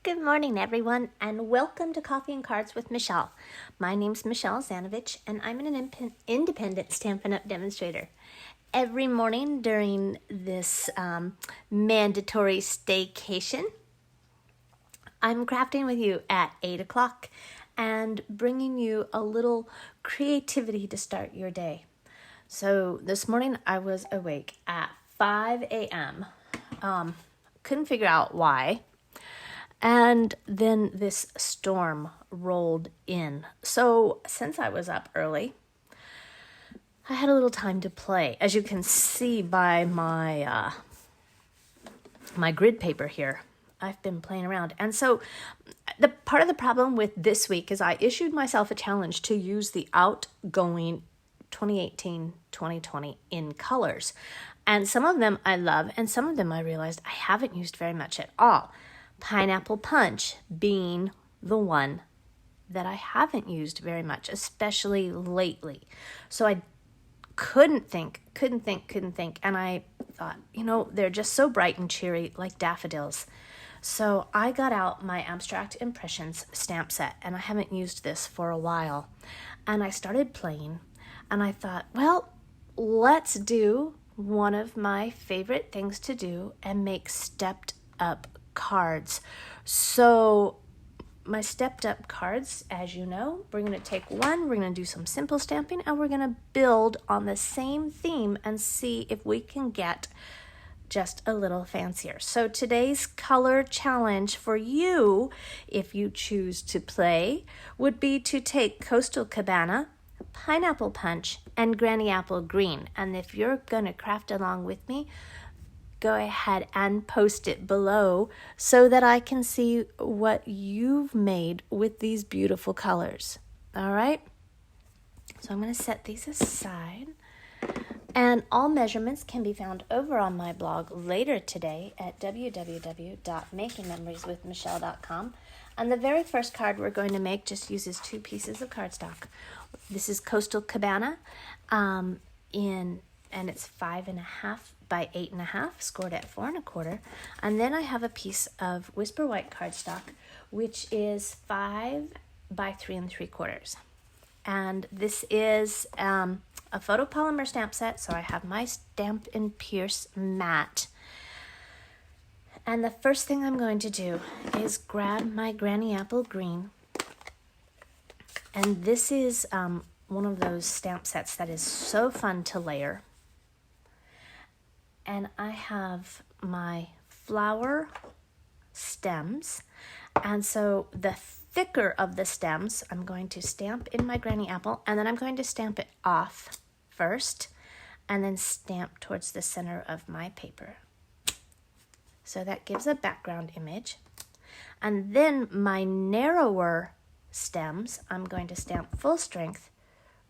Good morning, everyone, and welcome to Coffee and Cards with Michelle. My name's Michelle Zanovich, and I'm an independent Stampin' Up! Demonstrator. Every morning during this mandatory staycation, I'm crafting with you at 8 o'clock and bringing you a little creativity to start your day. So this morning I was awake at 5 a.m. Couldn't figure out why. And then this storm rolled in. So since I was up early, I had a little time to play. As you can see by my my grid paper here, I've been playing around. And so the part of the problem with this week is I issued myself a challenge to use the outgoing 2018-2020 in colors. And some of them I love, and some of them I realized I haven't used very much at all. Pineapple Punch being the one that I haven't used very much, especially lately. So I couldn't think. And I thought, they're just so bright and cheery like daffodils. So I got out my Abstract Impressions stamp set, and I haven't used this for a while. And I started playing, and I thought, well, let's do one of my favorite things to do and make stepped up cards. So my stepped up cards, as you know, we're going to take one, we're going to do some simple stamping, and we're going to build on the same theme and see if we can get just a little fancier. So today's color challenge for you, if you choose to play, would be to take Coastal Cabana, Pineapple Punch, and Granny Apple Green. And if you're going to craft along with me, go ahead and post it below so that I can see what you've made with these beautiful colors. All right? So I'm going to set these aside. And all measurements can be found over on my blog later today at www.makingmemorieswithmichelle.com. And the very first card we're going to make just uses 2 pieces of cardstock. This is Coastal Cabana, and it's 5.5 by 8.5, scored at 4 1/4. And then I have a piece of Whisper White cardstock, which is 5 by 3 3/4. And this is a photopolymer stamp set, so I have my Stamp and Pierce mat. And the first thing I'm going to do is grab my Granny Apple Green. And this is one of those stamp sets that is so fun to layer. And I have my flower stems. And so the thicker of the stems, I'm going to stamp in my Granny Apple, and then I'm going to stamp it off first, and then stamp towards the center of my paper. So that gives a background image. And then my narrower stems, I'm going to stamp full strength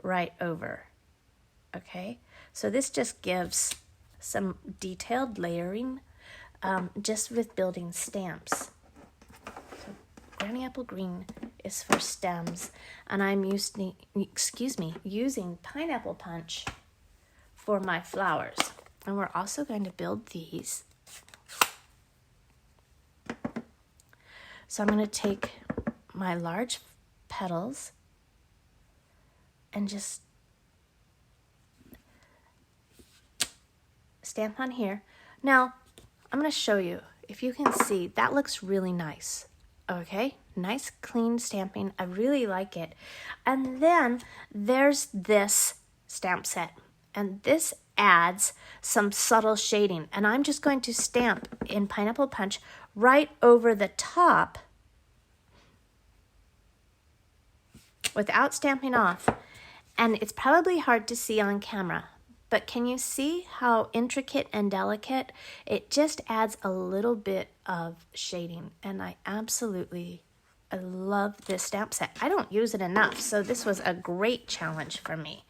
right over. Okay, so this just gives some detailed layering just with building stamps. So Granny Apple Green is for stems, and I'm using Pineapple Punch for my flowers. And we're also going to build these. So I'm going to take my large petals and just stamp on here. Now, I'm going to show you. If you can see, that looks really nice. Okay? Nice, clean stamping. I really like it. And then there's this stamp set. And this adds some subtle shading. And I'm just going to stamp in Pineapple Punch right over the top without stamping off. And it's probably hard to see on camera, but can you see how intricate and delicate? It just adds a little bit of shading, and I love this stamp set. I don't use it enough, so this was a great challenge for me.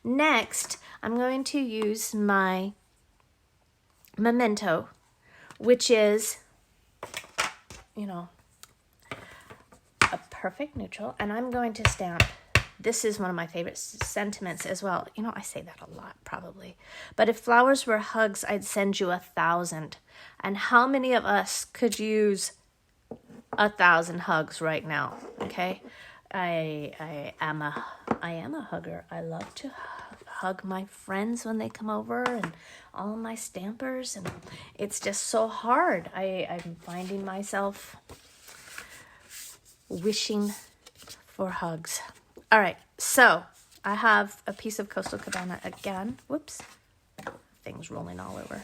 Next, I'm going to use my Memento, which is, a perfect neutral, and I'm going to stamp. This is one of my favorite sentiments as well. I say that a lot probably. But if flowers were hugs, I'd send you 1,000. And how many of us could use 1,000 hugs right now, okay? I am a hugger. I love to hug my friends when they come over and all of my stampers, and it's just so hard. I'm finding myself wishing for hugs. All right, so I have a piece of Coastal Cabana again. Whoops, things rolling all over.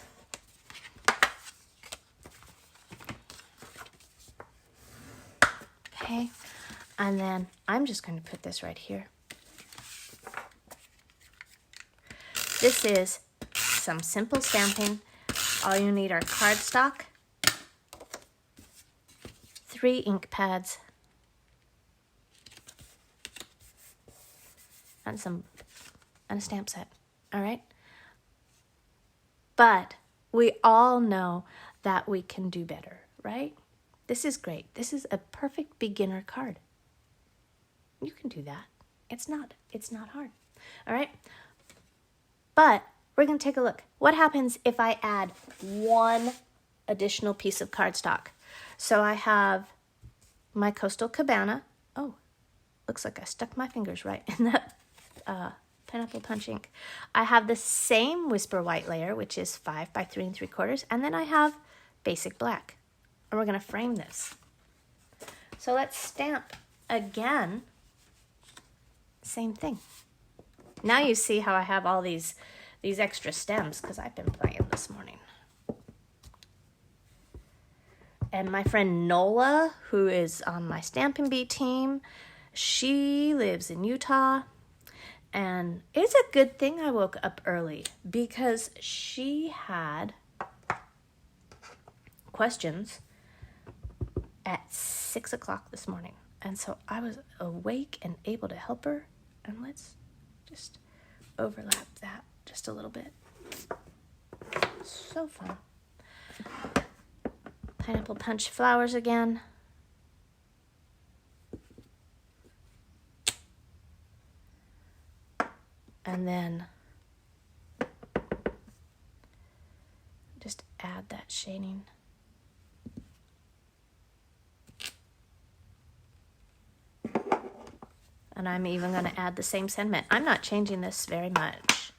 Okay, and then I'm just going to put this right here. This is some simple stamping. All you need are cardstock, 3 ink pads, and a stamp set. All right? But we all know that we can do better, right? This is great. This is a perfect beginner card. You can do that. It's not hard. All right? But we're going to take a look. What happens if I add 1 additional piece of cardstock? So I have my Coastal Cabana. Oh, looks like I stuck my fingers right in that pineapple punch ink. I have the same Whisper White layer, which is 5 by 3 3/4, and then I have basic black. And we're going to frame this. So let's stamp again. Same thing. Now you see how I have all these extra stems because I've been playing this morning. And my friend Nola, who is on my Stampin' Bee team, she lives in Utah. And it's a good thing I woke up early because she had questions at 6 o'clock this morning. And so I was awake and able to help her. And let's just overlap that just a little bit. So fun. Pineapple punch flowers again. And then just add that shading. And I'm even going to add the same sentiment. I'm not changing this very much.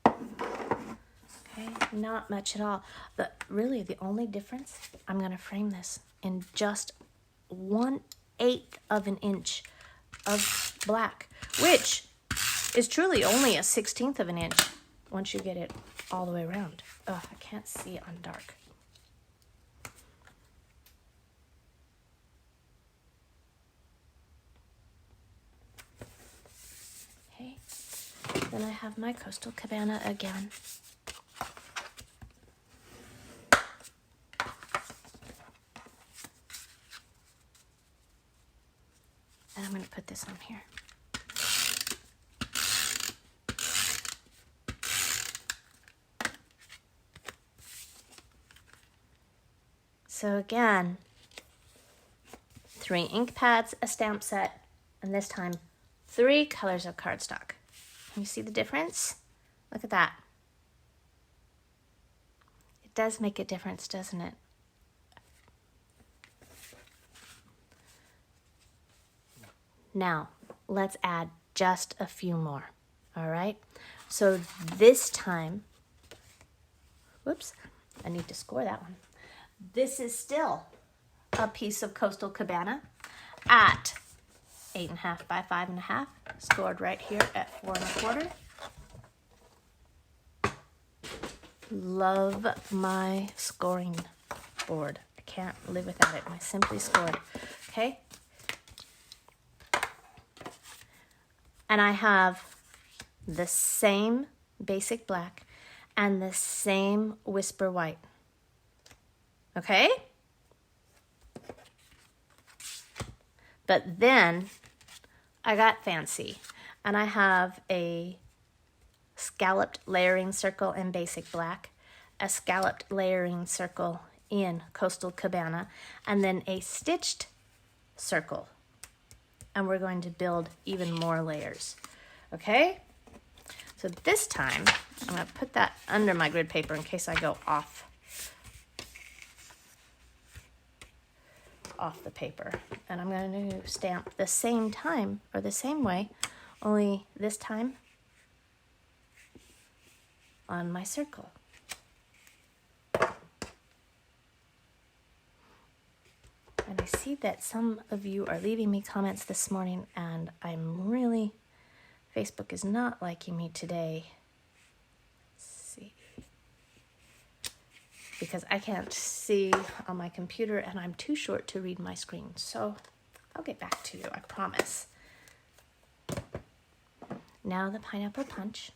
Okay, not much at all. Really, the only difference, I'm going to frame this in just 1/8 of an inch of black, which is truly only a 1/16 of an inch once you get it all the way around. Oh, I can't see on dark. Okay, then I have my Coastal Cabana again. And I'm going to put this on here. So again, 3 ink pads, a stamp set, and this time 3 colors of cardstock. Can you see the difference? Look at that. It does make a difference, doesn't it? Now, let's add just a few more, all right? So this time, whoops, I need to score that one. This is still a piece of Coastal Cabana at 8.5 by 5.5, scored right here at 4 1/4. Love my scoring board. I can't live without it. My Simply Scored, okay? And I have the same basic black and the same Whisper White. Okay? But then I got fancy and I have a scalloped layering circle in basic black, a scalloped layering circle in Coastal Cabana, and then a stitched circle. And we're going to build even more layers. Okay? So this time, I'm going to put that under my grid paper in case I go off the paper. And I'm going to stamp the same time, or the same way, only this time on my circle. And I see that some of you are leaving me comments this morning, and Facebook is not liking me today. Let's see. Because I can't see on my computer and I'm too short to read my screen. So I'll get back to you, I promise. Now the pineapple punch.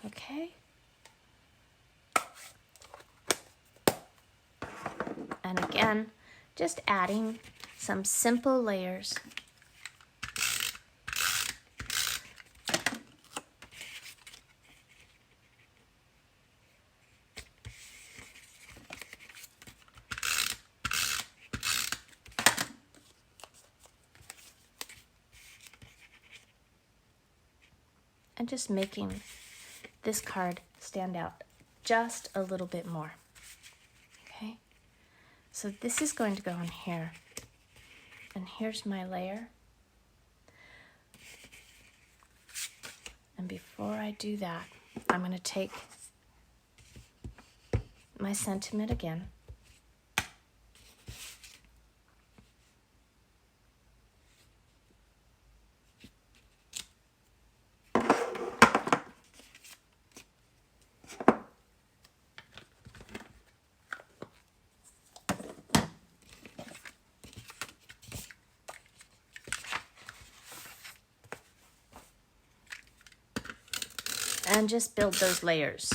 Okay. And again, just adding some simple layers. And just making this card stand out just a little bit more. Okay, so this is going to go in here, and here's my layer. And before I do that, I'm going to take my sentiment again, and just build those layers.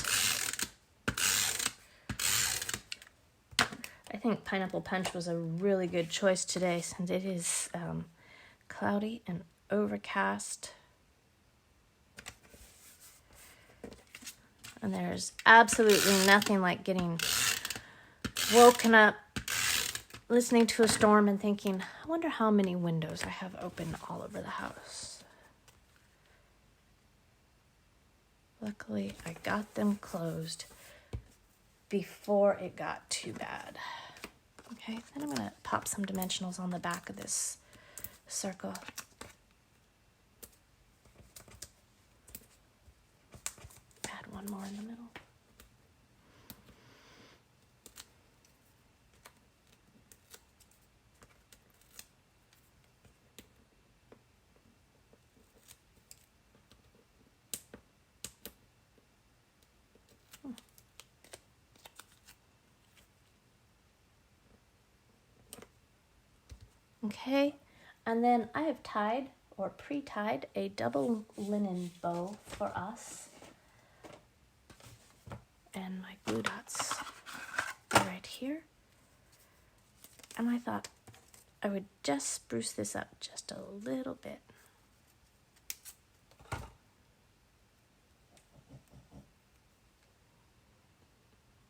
I think Pineapple Punch was a really good choice today since it is cloudy and overcast. And there's absolutely nothing like getting woken up, listening to a storm and thinking, I wonder how many windows I have open all over the house. Luckily, I got them closed before it got too bad. Okay, then I'm going to pop some dimensionals on the back of this circle. Add one more in the middle. Okay, and then I have tied or pre-tied a double linen bow for us. And my glue dots are right here. And I thought I would just spruce this up just a little bit.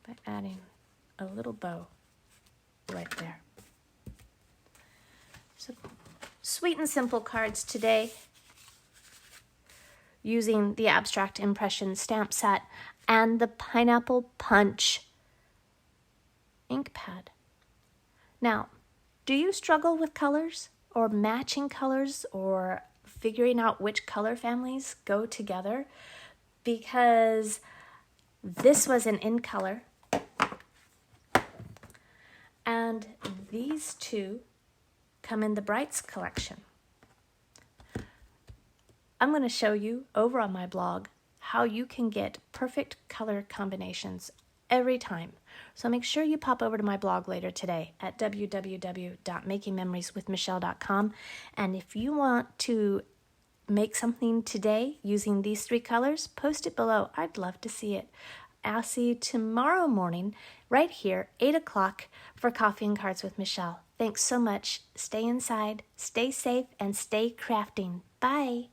By adding a little bow right there. So sweet and simple cards today using the Abstract Impression stamp set and the Pineapple Punch ink pad. Now, do you struggle with colors or matching colors or figuring out which color families go together? Because this was an in color and these two come in the Brights collection. I'm going to show you over on my blog how you can get perfect color combinations every time. So make sure you pop over to my blog later today at www.makingmemorieswithmichelle.com. And if you want to make something today using these three colors, post it below. I'd love to see it. I'll see you tomorrow morning right here, 8 o'clock, for Coffee and Cards with Michelle. Thanks so much. Stay inside, stay safe, and stay crafting. Bye.